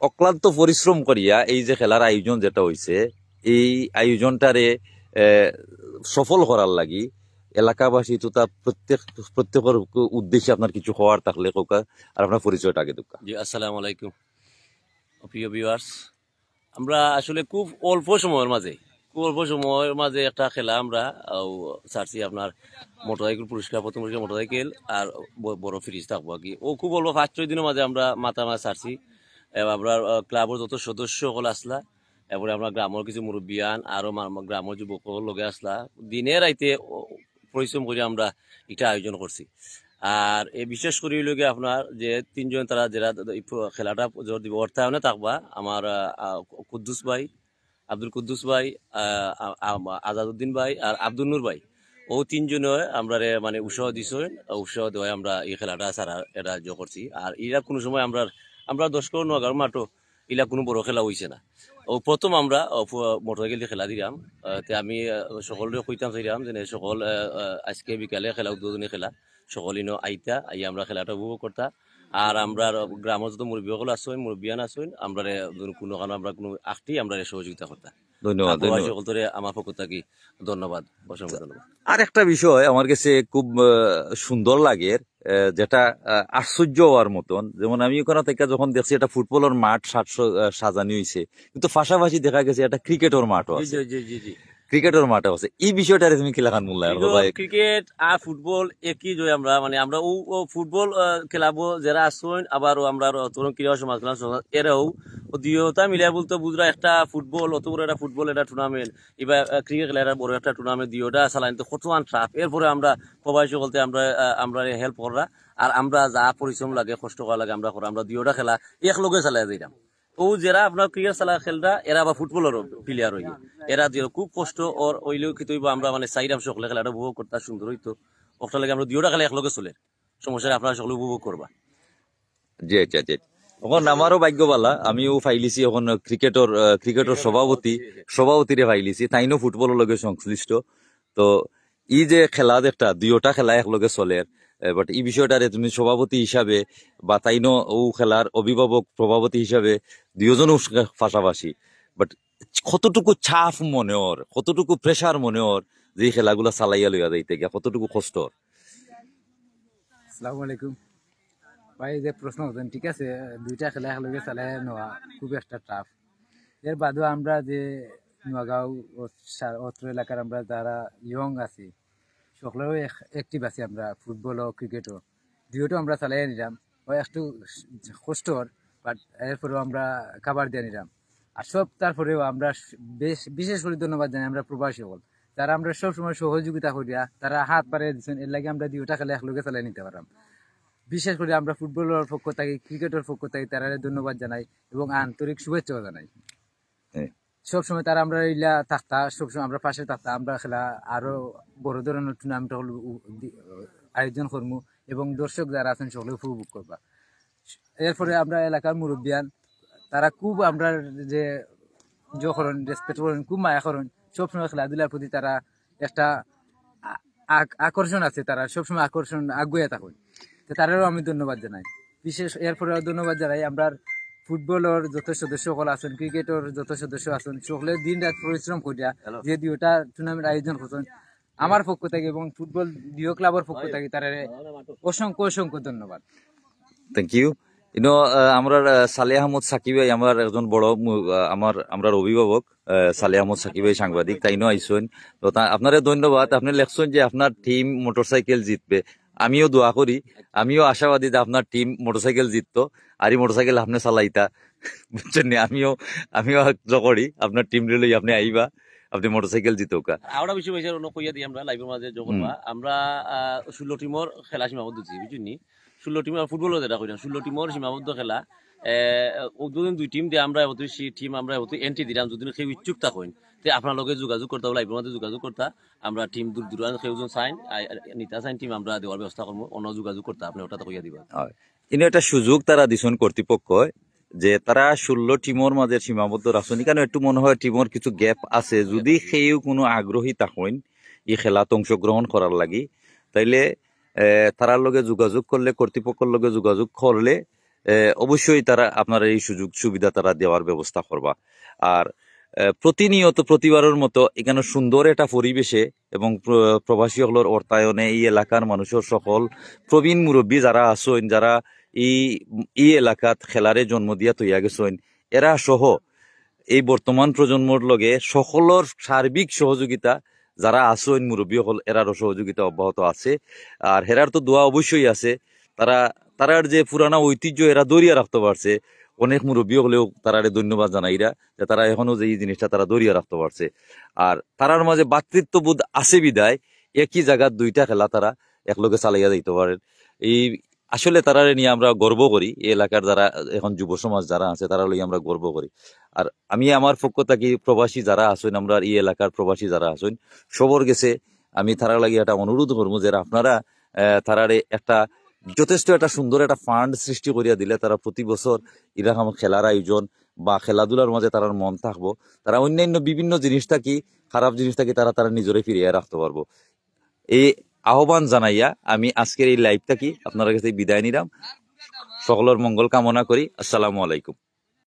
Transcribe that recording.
অক্লান্ত পরিশ্রম করিয়া এই যে খেলার আয়োজন যেটা হইছে, এই আয়োজনটারে সফল করার লাগি এলাকাবাসী তো তা প্রত্যেকের উদ্দেশ্যে আপনার কিছু হওয়ার থাকলে কোকা আর আপনার পরিচয়টা আগে দুকা। জি, আসসালামু আলাইকুম প্রিয় ভিউয়ার্স। আমরা আসলে খুব অল্প সময়ের মাঝে একটা খেলা আমরা ছাড়ছি আপনার মোটরসাইকেল পুরস্কার, প্রথম পুরস্কার মোটরসাইকেল আর বড় ফ্রিজ থাকবো আর কি। ও খুব অল্প 5-6 দিনের মাঝে আমরা মাথা ছাড়ছি। আমরা ক্লাবের যত সদস্য সকল আসলা, এরপরে আমরা গ্রামের কিছু মুরব্বিয়ান আরো গ্রামের যুবক লগে আসলা, দিনে রাইতে পরিশ্রম করে আমরা এটা আয়োজন করছি। আর এই বিশেষ করে লগে আপনার যে তিনজন তারা যারা খেলাটা জোর দিব অর্থায়নে থাকবা, আমার কুদ্দুস ভাই, আব্দুল কুদ্দুস ভাই, আজাদুদ্দিন ভাই আর আব্দুল নূর ভাই, ও তিনজনে আমরা মানে উৎসাহ দিছে। উৎসাহ দেওয়ায় আমরা এই খেলাটা সারা এটা করছি। আর এরা কোনো সময় আমরা 10 করোড় নগার মাঠও এলা কোনো বড় খেলা হয়েছে না। ও প্রথম আমরা মোটরসাইকেল দিয়ে খেলা দিলাম। তে আমি সকলরে কইতাম চাইলাম যে সকল আজকে বিকালে খেলা উদ্বোধনী খেলা সকল আইতা আই আমরা খেলাটা উপভোগ করতা। আর আমরা গ্রামের যত মুরব্বী সকল আসছেন, মুরব্বিয়ান আসছেন, আমরা কোনো কারণে আমরা কোনো আখটি আমরা সহযোগিতা করতাম। ধন্যবাদ। সকলরে আমার পক্ষ থেকে ধন্যবাদ, অসংখ্য ধন্যবাদ। আর একটা বিষয় আমার কাছে খুব সুন্দর লাগে, যেটা আশ্চর্য হওয়ার মতন, যেমন আমি ওখানে থেকে যখন দেখছি এটা ফুটবলের মাঠ সাজানো হয়েছে, কিন্তু পাশাপাশি দেখা গেছে এটা ক্রিকেটের মাঠও আছে। ক্রিকেটের মাঠে আছে, এই বিষয়টা তুমি কি লেখান মূল্যায়ন? ক্রিকেট আর ফুটবল একই জয় আমরা মানে আমরা ও ফুটবল খেলাবো যারা আসছেন, আবার আমরা তরুণ ক্রীড়া সমাজ এরাও দুইটা মিলাই বলতে বুঝরা একটা ফুটবল অত বড় একটা ফুটবল এটা টুর্নামেন্ট, এবার ক্রিকেট খেলা একটা বড় একটা টুর্নামেন্ট দুইটা চালাইন তো কতমান ট্রাফ। এরপরে আমরা প্রবাসী বলতে আমরা হেল্প করা, আর আমরা যা পরিশ্রম লাগে কষ্ট করা লাগে আমরা করা, আমরা দুইটা খেলা একলগে চালাই দিলাম। ও যারা আপনার ক্রিকেট খেলরা এরা আবার ফুটবলের প্লেয়ার হইয়া এরা দিয়ে খুব কষ্ট ওর ওইলেও কি তৈব আমরা মানে চাইরাম সকলে খেলাটা উপভোগ করতে সুন্দর হইতো। ওটা লাগে আমরা দুইটা খেলা একলগে চলে, সমস্যা আপনারা সকলে উপভোগ করবা। জি আচ্ছা জি। এখন আমারও ভাগ্যবালা, আমিও ফাইলিছি এখন ক্রিকেটের সভাপতিরে ফাইলিছি, তাইনো ফুটবলের লগে সংশ্লিষ্ট। তো এই যে খেলা একটা দুইটা খেলা একলগে চলে, বাট এই বিষয়টারে তুমি সভাপতি হিসাবে বা তাইনো ও খেলার অভিভাবক প্রভাবতী হিসাবে দুইজনও পাশাপাশি, বাট কতটুকু চাপ মনে ওর, কতটুকু প্রেশার মনে ওর যে খেলাগুলা চালাইয়া লইয়া যাইতে গিয়া কতটুকু কষ্ট? আসসালামু আলাইকুম ভাই, যে প্রশ্ন হতেন ঠিক আছে, দুইটা খেলা একলগে চালাই নেওয়া খুব একটা টাফ। এর বাদেও আমরা যে নোয়াগাঁও অত্র এলাকার আমরা যারা ইয়ং আছি সকলেও অ্যাক্টিভ আছি, আমরা ফুটবল ও ক্রিকেটও দুইটাও আমরা চালাই নিলাম। ওই একটু কষ্টর, বাট এরপরেও আমরা কাবার দিয়ে নিলাম। আর সব তারপরেও আমরা বিশেষ করে ধন্যবাদ জানাই আমরা প্রবাসী সকল, তারা আমরা সবসময় সহযোগিতা করিয়া তারা হাত বাড়িয়ে দিচ্ছেন। এর লাগে আমরা দুইটা খেলা একলগে চালাই নিতে পারলাম। বিশেষ করে আমরা ফুটবলের পক্ষ থেকে ক্রিকেটের পক্ষ থেকে তারা ধন্যবাদ জানাই এবং আন্তরিক শুভেচ্ছাও জানাই। সবসময় তারা আমরা ইলা থাকতা, সবসময় আমরা পাশে থাকতাম। আমরা খেলা আরো বড় ধরনের টুর্নামেন্ট আয়োজন করবো এবং দর্শক যারা আছেন সকলে উপভোগ করবা। এরপরে আমরা এলাকার মুরব্বিয়ান তারা খুব আমরা যে করেন রেসপেক্ট করেন, খুব মায়া করেন। সবসময় খেলাধুলার প্রতি তারা একটা আকর্ষণ আছে, তারা সবসময় আকর্ষণ আগুয়ে থাকেন। তারাও আমি ধন্যবাদ জানাই। বিশেষ এরপরে ধন্যবাদ জানাই আমরা ফুটবলের যত সদস্য সকল আছেন, ক্রিকেটের যত সদস্য আছেন, সকলে দিন রাত পরিশ্রম করিয়া যে দুইটা টুর্নামেন্ট আয়োজন করছেন আমার পক্ষ থেকে এবং ফুটবল দুই ক্লাবের পক্ষ থেকে তারা অসংখ্য অসংখ্য ধন্যবাদ। Thank you. আমরা সালেহ আহমদ সাকিব ভাই, আমার একজন বড় আমরা অভিভাবক সালেহ আহমদ সাকিব ভাই সাংবাদিক, তাইনো আইসেন। তো আপনারা ধন্যবাদ। আপনি লেখছেন যে আপনার টিম মোটরসাইকেল জিতবে, আমিও দোয়া করি, আমিও আশাবাদী যে আপনার টিম মোটরসাইকেল জিততো, আর এই মোটরসাইকেল আপনি চালাইতা, বুঝছেন? আমিও করি আপনার টিম লই আপনি আইবা, আপনি মোটরসাইকেল জিতোকা। আমরা বেশি পয়সা কইয়া দিই আমরা লাইভের মাঝে যখন আমরা 16 টিমের খেলা সীমাবদ্ধ দিচ্ছি, বুঝলি? 16 টিম ফুটবল যেটা কইলাম 16 টিমের সীমাবদ্ধ খেলা। দুদিন দুই টিম দিয়ে আমরা টিম আমরা এন্ট্রি দিলাম। যদি কেউ ইচ্ছুক থাকেন তে আপনার লগে যোগাযোগ করতে, লাইভের মধ্যে যোগাযোগ করতে আমরা টিম দূর দূর কেউজন সাইন নিতা সাইন টিম আমরা দেওয়ার ব্যবস্থা করবো। অন্য যোগাযোগ করতে আপনি ওটা কইয়া দিবেন। ইনি একটা সুযোগ তারা দিছেন কর্তৃপক্ষ যে তারা 16 টিমের মাঝে সীমাবদ্ধ রাখছেন, কারণ একটু মনে হয় টিমের কিছু গ্যাপ আছে। যদি সেও কোনো আগ্রহী থাকেন এই খেলাত অংশগ্রহণ করার লাগি, তাইলে তারার লগে যোগাযোগ করলে, কর্তৃপক্ষের লগে যোগাযোগ করলে অবশ্যই তারা আপনার এই সুযোগ সুবিধা তারা দেওয়ার ব্যবস্থা করবা। আর প্রতিনিয়ত প্রতিবারের মতো এখানে সুন্দর একটা পরিবেশে এবং প্রবাসী হলোর অর্থায়নে এই এলাকার মানুষের সকল প্রবীণ মুরব্বী যারা আসেন, যারা এই এই এলাকাত খেলারে জন্ম দিয়া তৈয়া গেছেন, এরা সহ এই বর্তমান প্রজন্মর লগে সকলের সার্বিক সহযোগিতা যারা আসেন মুরব্বী হল, এরারও সহযোগিতা অব্যাহত আছে। আর হেরার তো দোয়া অবশ্যই আছে। তারা তারার যে পুরানা ঐতিহ্য এরা দরিয়া রাখতে পারছে। অনেক মুরব্বী হলেও তারারে ধন্যবাদ জানাইরা যে তারা এখনো যে এই জিনিসটা তারা দরিয়া রাখতে পারছে। আর তারার মাঝে ভাতৃত্ববোধ আছে বিদায় একই জায়গার দুইটা খেলা তারা একলগে চালাইয়া দিতে পারেন। এই আসলে তারারে নিয়ে আমরা গর্ব করি। এই এলাকার যারা এখন যুব সমাজ যারা আছে তারা লই আমরা গর্ব করি। আর আমি আমার পক্ষ থেকে প্রবাসী যারা আছেন, আমরা এই এলাকার প্রবাসী যারা আছেন সবর গেছে আমি তারা লাগি একটা অনুরোধ করবো যে আপনারা তারারে একটা যথেষ্ট একটা সুন্দর একটা ফান্ড সৃষ্টি করিয়া দিলে তারা প্রতি বছর এরকম খেলার আয়োজন বা খেলাধুলার মাঝে তার মন থাকবো। তারা অন্যান্য বিভিন্ন জিনিস থাকি, খারাপ জিনিস থাকি তারা তারা নিজরে ফিরিয়ে রাখতে পারবো। এই আহ্বান জানাইয়া আমি আজকের এই লাইভ থাকি আপনার কাছে বিদায় নিলাম। সকলের মঙ্গল কামনা করি। আসসালামু আলাইকুম।